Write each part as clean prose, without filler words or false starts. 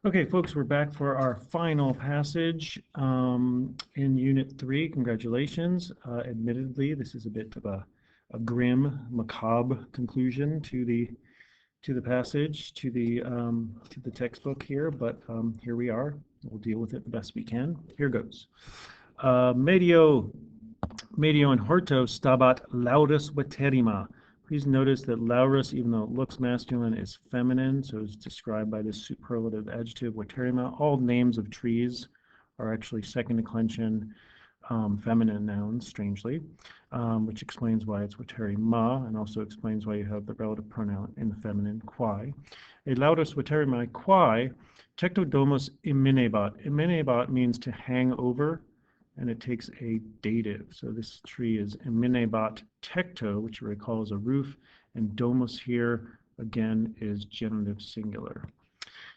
Okay, folks, we're back for our final passage in Unit 3. Congratulations. Admittedly, this is a bit of a grim, macabre conclusion to the passage, to the textbook here, but here we are. We'll deal with it the best we can. Here goes. Medio and horto stabat laudus veterima. Please notice that laurus, even though it looks masculine, is feminine, so it's described by this superlative adjective veterima. All names of trees are actually second declension feminine nouns, strangely, which explains why it's veterima, and also explains why you have the relative pronoun in the feminine, quae. A laudus veterimae quae tectodomus iminebat. Iminebat means to hang over, and it takes a dative. So this tree is iminebat tecto, which you recall is a roof, and domus here, again, is genitive singular.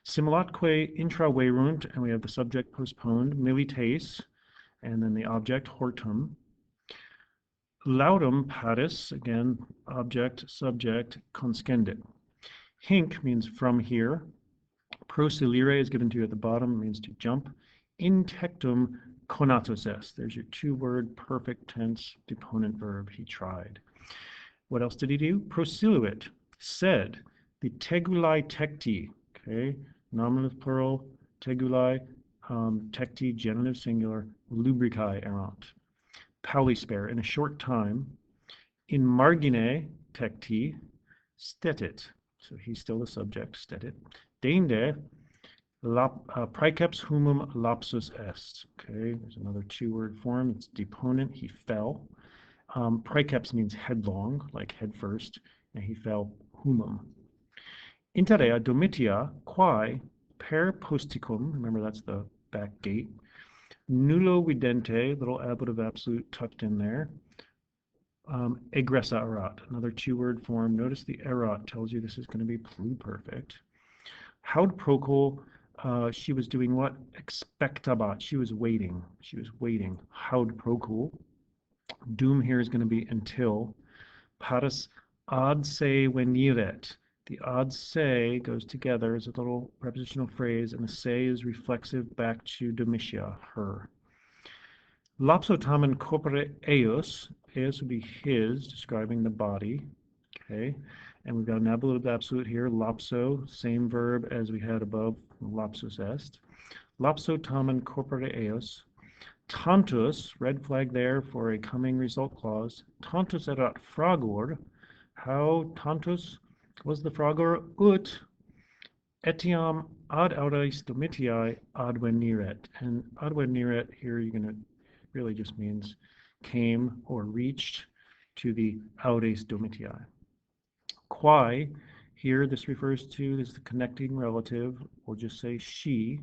Similatque intraverunt, and we have the subject postponed, milites, and then the object, hortum. Laudum patis, again, object, subject, conscendit. Hinc means from here. Prosilire is given to you at the bottom, means to jump. In tectum conatus est. There's your two-word perfect tense deponent verb. He tried. What else did he do? Prosiluit, said. The tegulae tecti, okay, nominative plural, tegulae, tecti, genitive singular, lubricae erant. Paulispere, in a short time. In margine tecti, stetit. So he's still the subject, stetit. Deinde, praecaps humum lapsus est. Okay, there's another two-word form. It's deponent. He fell. Praecaps means headlong, like head first, and he fell humum. Interea domitia quae per posticum. Remember, that's the back gate. Nullo vidente, little ablative absolute tucked in there. Egressa erat, another two-word form. Notice the erat tells you this is going to be pluperfect. Haud procul, she was doing what? Expectabat, she was waiting. She was waiting. Haud procul. Doom here is going to be until. Paris ad se veniret. The ad se goes together as a little prepositional phrase, and the se is reflexive back to Domitia, her. Lapsotamen corpore eos. Eos would be his, describing the body. Okay, and we've got an ablative absolute here, lapso, same verb as we had above, lapsus est. Lapsotamen corpore eos. Tantus, red flag there for a coming result clause. Tantus erat fragor. How tantus was the fragor? Ut etiam ad audes domitiae adveniret. And adveniret here you're going to really just means came or reached to the audes domitiae. Quae, here this refers to, this is the connecting relative, we'll just say she.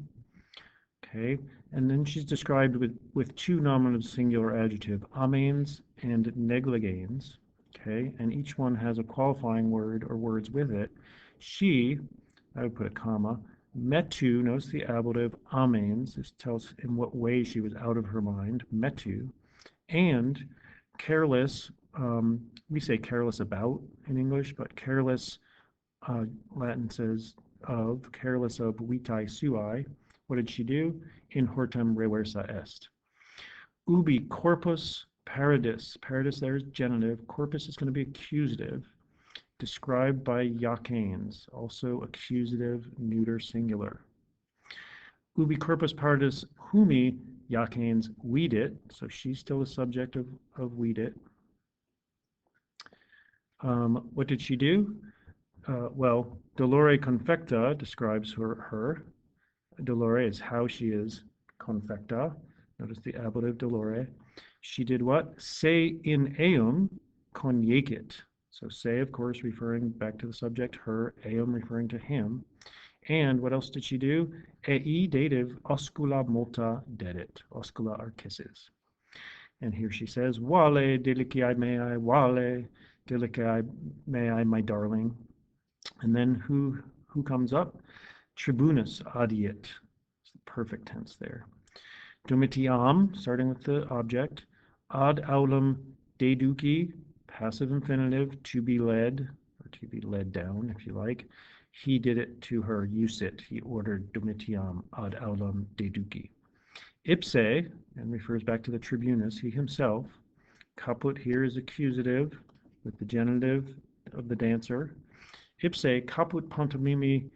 Okay, and then she's described with two nominative singular adjective, amens and negligens. Okay, and each one has a qualifying word or words with it. She, I would put a comma, metu, notice the ablative, amens, this tells in what way she was out of her mind, metu, and careless, we say careless about in English, but careless, Latin says of, careless of vitae suae. What did she do? In hortum reversa est. Ubi corpus paradis. Paradis there is genitive. Corpus is going to be accusative. Described by yacanes, also accusative, neuter, singular. Ubi corpus paradis humi yacanes vidit. So she's still the subject of vidit. What did she do? Well, dolore confecta describes her. Dolore is how she is confecta. Notice the ablative dolore. She did what? Se in eum coniacit. So se, of course, referring back to the subject, her, eum referring to him. And what else did she do? Ei dative oscula multa dedit. Oscula are kisses. And here she says, Wale deliciae mei, wale deliciae mei, my darling. And then who comes up? Tribunus adiet. It's the perfect tense there. Domitiam, starting with the object. Ad aulum deduci, passive infinitive, to be led, or to be led down, if you like. He did it to her, usit, he ordered Domitiam ad aulum deduci. Ipse, and refers back to the tribunus, he himself. Caput here is accusative with the genitive of the dancer. Ipse caput pantomimi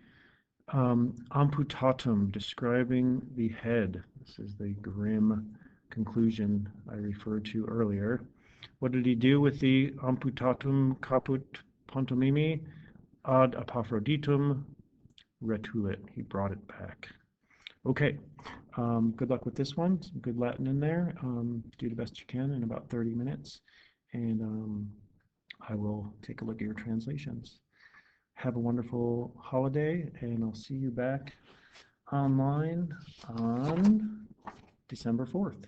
amputatum, describing the head. This is the grim conclusion I referred to earlier. What did he do with the amputatum caput pantomimi? Ad Epaphroditum retulit. He brought it back. Okay. Good luck with this one. Some good Latin in there. Do the best you can in about 30 minutes. And I will take a look at your translations. Have a wonderful holiday, and I'll see you back online on December 4th.